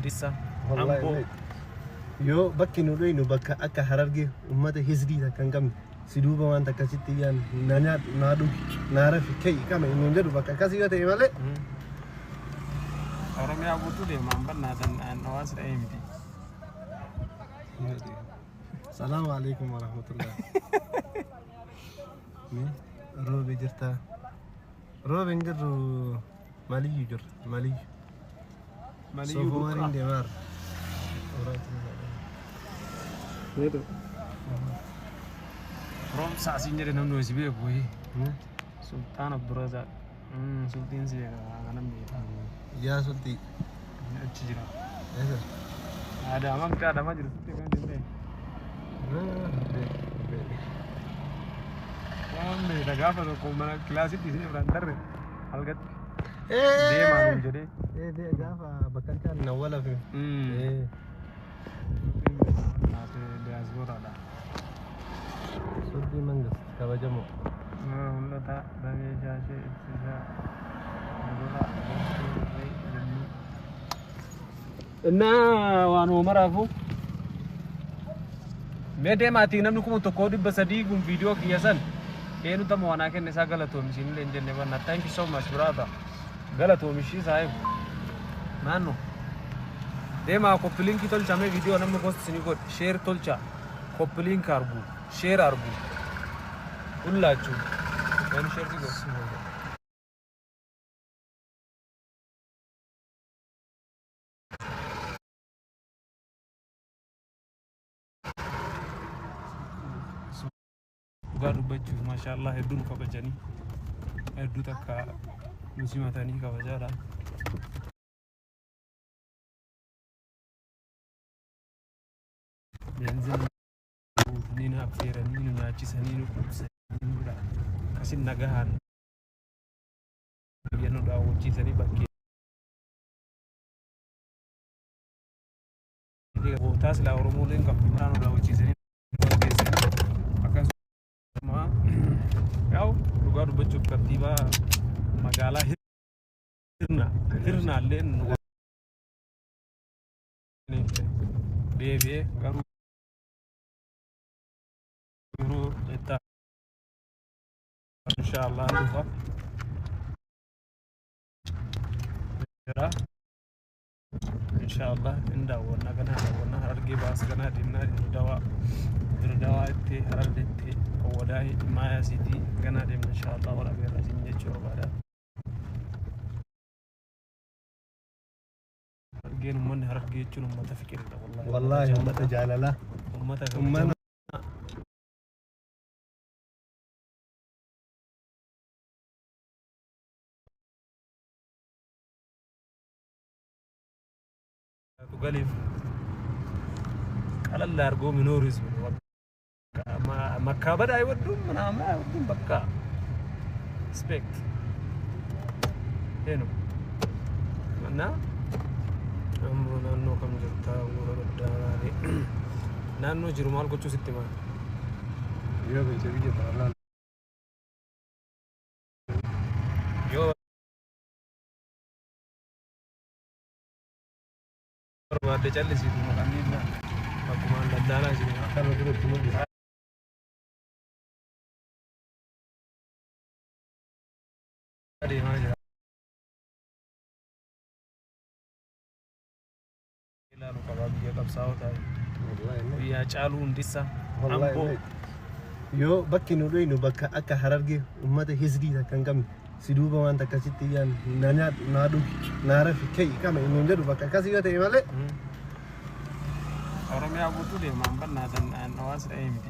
hundisa. والله يو بكي نودينو بكا أكا هررجي وما تهزدي تكن كم سيدوبا وان تكاسيتيان نانيا نادو نعرف كي كم إنه جدو بكا كاسيو تيمالي orang yang butuh deh mampan dan awas AMD. السلام عليكم ورحمة الله. مي روبي جرتا روبي نجرو مالي يجر مالي سوفوارين دمار itu rom saksinya dengan nulis biaya boy Sultan Abdurrazak Sultan sih ya kanam يا سلطي cijira ايه ada amam kita ada maju seperti kan deh Ame daga apa tuh komen kelas itu sih berantar halgat dia malu jadi dia gafa bakal kan nawala fi nanti dia azura dah سلطي منجس كواجمو udah tak dari jasa itu Nah, wanu marafu. Mede mati namnu kumu to kodi basadi gum video kiyasan. Enu tamu wana ke nisa galato mishin lenje never na. Thank you so much brother. Galato mishi sahib. Mano. Dema kopling ki tol chame video namnu post sini ko share tolcha. Kopling karbu, share arbu. Ullachu. Ben share ki go. Baru baju, masya Allah, hedun kabajani, hedu takka musimatani kabajara. Benzin, nina afira, nina nyaci saninu kubsa, nina kasin nagahan. Biar nuda uci sani baki. Jadi botas lah orang mulai ngap mana nuda uci sani. Yau lugar baju tertiba magala hirna len bebe garu eta insyaallah lupa ya insyaallah inda wana harge bas kana dinna dawa itu harade te وداي ما يا سيدي قنا دي ان شاء الله ولا غير لازم نجوا بعد جين من هرجي تشلو ما تفكر والله ما تجعل له امنا تقلب على الله ارجو منورز مكابد أيودون منام أيودون بكا respect هنا mana أمرنا نو كم جرتا أمورنا بداري نانو جرمال كوچو سيتما يو بيجي بيجي ترى يو بعد جالس itu makan ini aku makan dalam sini kalau dulu cuma Adi mana? Ila luka babi ya kapsao tay. Iya calon disa. والله يو بكي نودينو بكا أكا هررجي وما تهزدي تكن كم سيدوبا وان تكاسيتيان نانيا نادو نعرف كي كم إنه جدو بكا كاسيو تيمالي orang yang butuh deh mampan dan awas AMD.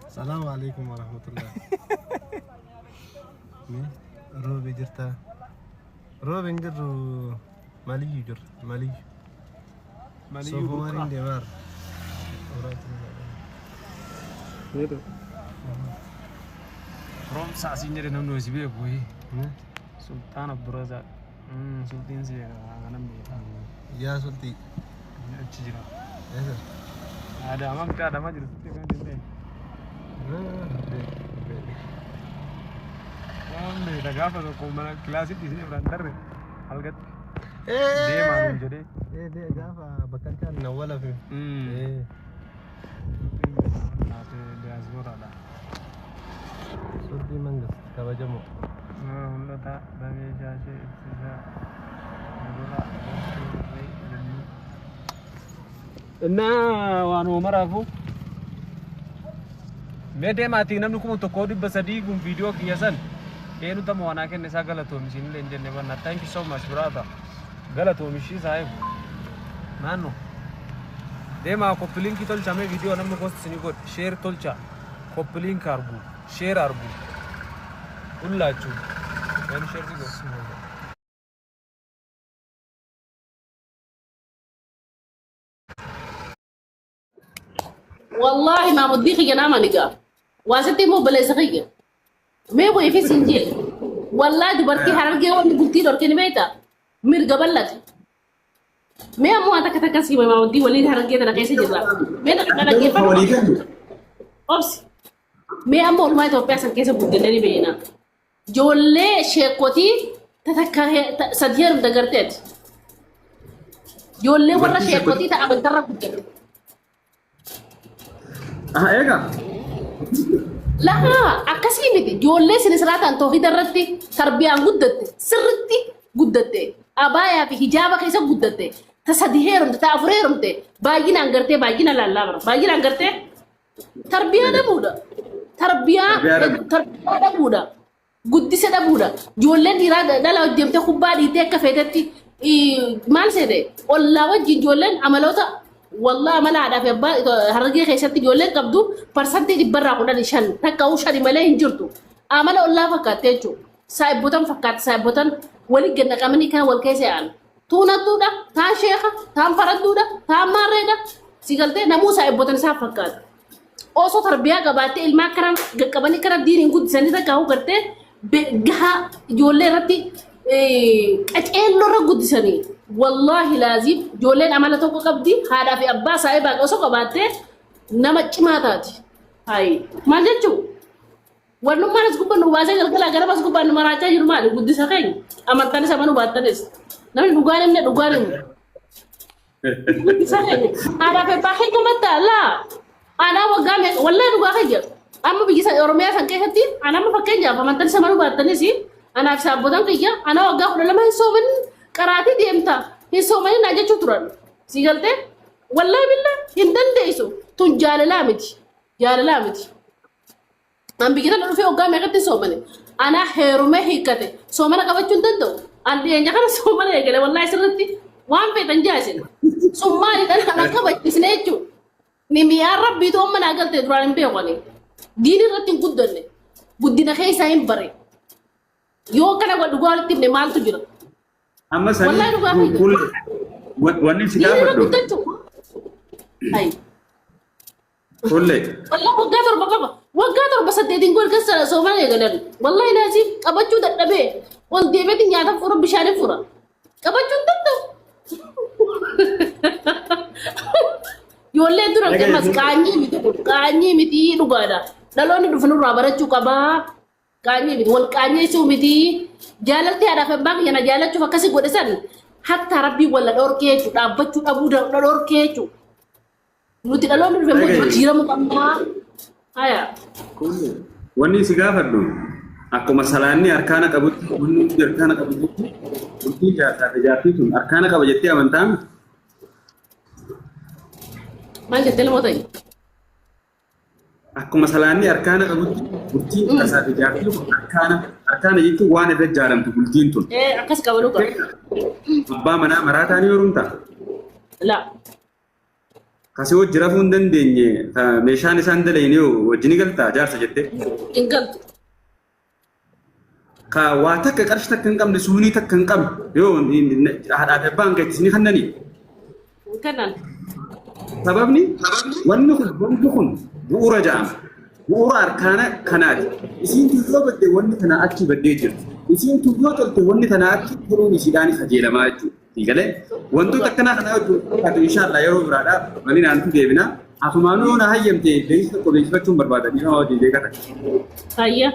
السلام عليكم ورحمة الله. مي روبي جرتا روبي نجرو مالي يجر مالي سوفوارين دمار itu rom saksinya dengan nulis biaya boy Sultan Abdurrazak Sultan sih ya kanam يا سلطي cijira ايه ada amam kita ada maju seperti kan deh Ame daga apa tuh komen kelas itu sih berantar halgat deemaa nuun jedhee. Gaafa bakka kan nawwala fi. Diyaasporaadha. Suddii mangas kabajamoo. Mul'ata damee jaashee ibsisaa. እና ዋን ወመራፉ ሜዴማቲ ነምኑ ኩሙ tokko dhibba sadii gun viidiyoo kiyyasan eenu tama wanaa kenne isaa galatoomishin illee hin jenne banna thank you so much brother galatoomishi saahib naanno deemaa koppiliinkii tolchame viidiyoo namni post isinii godhe sheer tolcha koppiliink argu sheer argu hullaachuu eenu sheer si godhe والله ما مضيخ جنا ما نجا واسطي مو بلا سخية ما يبغى في سنجيل والله دبرتي حرقة وأنا قلتي له كني بيتا مير قبل لك ما مو هذا كتكسي ما مضي ولي حرقة أنا كيسي جبلا ما أنا كيف أوبس ما مو ما يتوقع بس كيسي بدني بينا جولة شيكوتي تتكه سدير مدقرتت جولة ولا شيكوتي تعمل ترى بدني ايغا لا أكاسي ميتي جولة سنسرات أنتو في درتي تربية قدتي سرتي قدتي أبايا في حجابك كيسا قدتي تصديهرم تافريرم تي باجينا انغرتي باجينا لا باجينا انغرتي تربية ده بودا تربية ده بودا قدي سدا بودا جولة ديرا دالا ديمتي خبادي تي كفيتتي مال سيدي والله وجي جولة عملوتا والله ما لا عارف يبا هرجع خيساتي جولة قبضو percentage برا كنا نشان تكاو شادي ماله هنجرتو عمله الله فكاتيجو سايب بوتن فكات سايب بوتن ولي جنة كمني كان والكيسة عن تونا تودا تا شيخة تا فرد تودا تا ماريدا سيقلتي نمو سايب بوتن سايب فكات أوسو تربية قباتي الماكران قبني كرا دين ينقود سنة تكاو كرتي بجها جولة رتي أجل لورا قد سنة والله لازم جولين عملته قبدي هذا في أبا سايبا أوسو قباتي نمت كماتاتي هاي ما جتشو ونو ما نسكوبا نوازا قلقلا قربا سكوبا نمراجا يرمان قد سخين أمان تاني سامانو باتنس نمي نقارم نقارم قد سخين هذا في باحي كمتا لا أنا وقامي والله نقارم أما بيجي أورميا سنكيهتي أنا ما فكين جا فمان تاني سامانو باتنسي أنا في سابودان كيا أنا وقام لما يسومن كراتي ديمتا يسومن ناجا شطران سيقلتي والله بالله هندن ديسو تنجال لامتي جال لامتي أم بيجي نروح في وقام يقتي سومني أنا هيرومي هيكتي سومنا كبتشون تدو عندي أنجا كنا سومنا يقول والله سرتي وام في تنجاسين سوماني أنا كبتشي سنيتشو نمي يا ربي توم من أقل تدران بيواني ديني رتين قدرني بدينا خيسا ينبري يو كنا ودوغال تبني مال تجرا اما سني والله دوغال كل وني سيغافدو هاي كل والله وقادر بس تدين قول كسر سومالي قدر والله لازم أبجو دبي وان ديبت نياتا فورا بشاري فورا أبجو دبو يولي درا كمس كاني متي دوغادا دالوني دفنو رابرة چوكابا كاني متي والكاني سو متي جالتي ada fembang yana jalan cuma kasih gue desan hatta rabbi wala dor kecu dabacu abu dor kecu lu tidak lalu fembang jira mukamma aya وني سيغافدو اكو مسالاني اركانا قبط وني اركانا قبط ودي جاتا جاتيتون اركانا قبجتي امنتان ما جت له متى اكو مسالاني اركانا قبط ودي جاتا جاتيتون اركانا يتو وانا دجارمت بولتينتون akas kawaluka ابا منا مراتاني ورونتا لا كاسيو جرافون دندني ميشان ساندلينيو وجني قلتا جارسه جته انقلت كا واتك قرش تكنقم لسوني تكنقم يو هذا بانك تسني خنني كنن سببني ونخن بورا جام بورا اركانا كنات اسين تزوبت وني تنا اكي بديجر اسين تزوبت وني تنا اكي فروني سيداني خجيله ماجو تيغله وانتو تكنا خنا ان شاء الله يرو برادا منين انت ديبنا افمانو نا هيمتي ليس كوليج فتون بربادا دي هو دي ديكتا هيا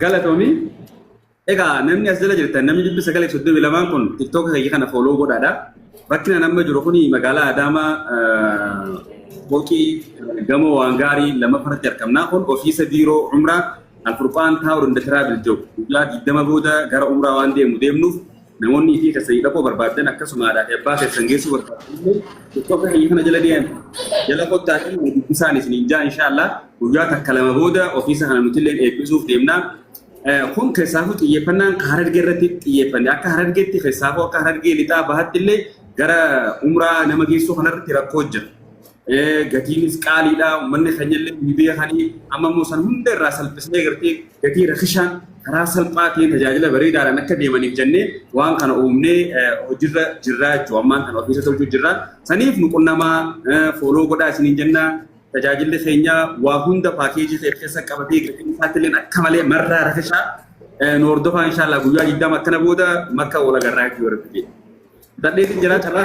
غلطومي Egaa namni as jala jirtan namni 932 kun TikTok kee kana follow godhaadha. Bakkina nama jiru kuni magaalaa Adaamaa boqii gamoo waan gaarii lama farratti argamna kun ofiisa biiroo umraa Alfurqaan Taawur inda Travel Job. Guyyaa 20 booda gara umraa waan deemnuuf namoonni fi kasii dhaqoo barbaadan akkasuma abbaa keessan geessuu barbaadan TikTok kee kana jala deeman. Jala qottaatiin isaan isin jaa inshallah guyyaa takka lama booda ofiisa kana nuti illee eebbisuuf deemna. Kun keessaafu xiyyeeffannaan Harargee irratti xiyyeeffanne akka Harargeetti keessaafu akka Harargee lixaa bahaatti illee gara umraa nama geessuu kanarratti rakkoo jira. Gatiinis qaaliidha uummanni keenya illee ni beekanii amma immoo san hunda irraa salphisnee gartee gatii rakishaan karaa salphaa ta'een tajaajila bareedaadhaan akka deemaniif jennee waan kana uumnee hojiirra jirra jechuudha. Ammaan kana ofiisa tolchuu jirra. Saniif nu qunnamaa fooloo godhaa isiniin jenna. Tajaajilli keenya waa hunda paakeejii ta'e keessa qabatee gatiin isaatti illee akka malee marraa rakishaa nu hordofaa inshallah guyyaa 20 akkana booda makka wal agarraa jechuudha. Dadheetiin jira carraa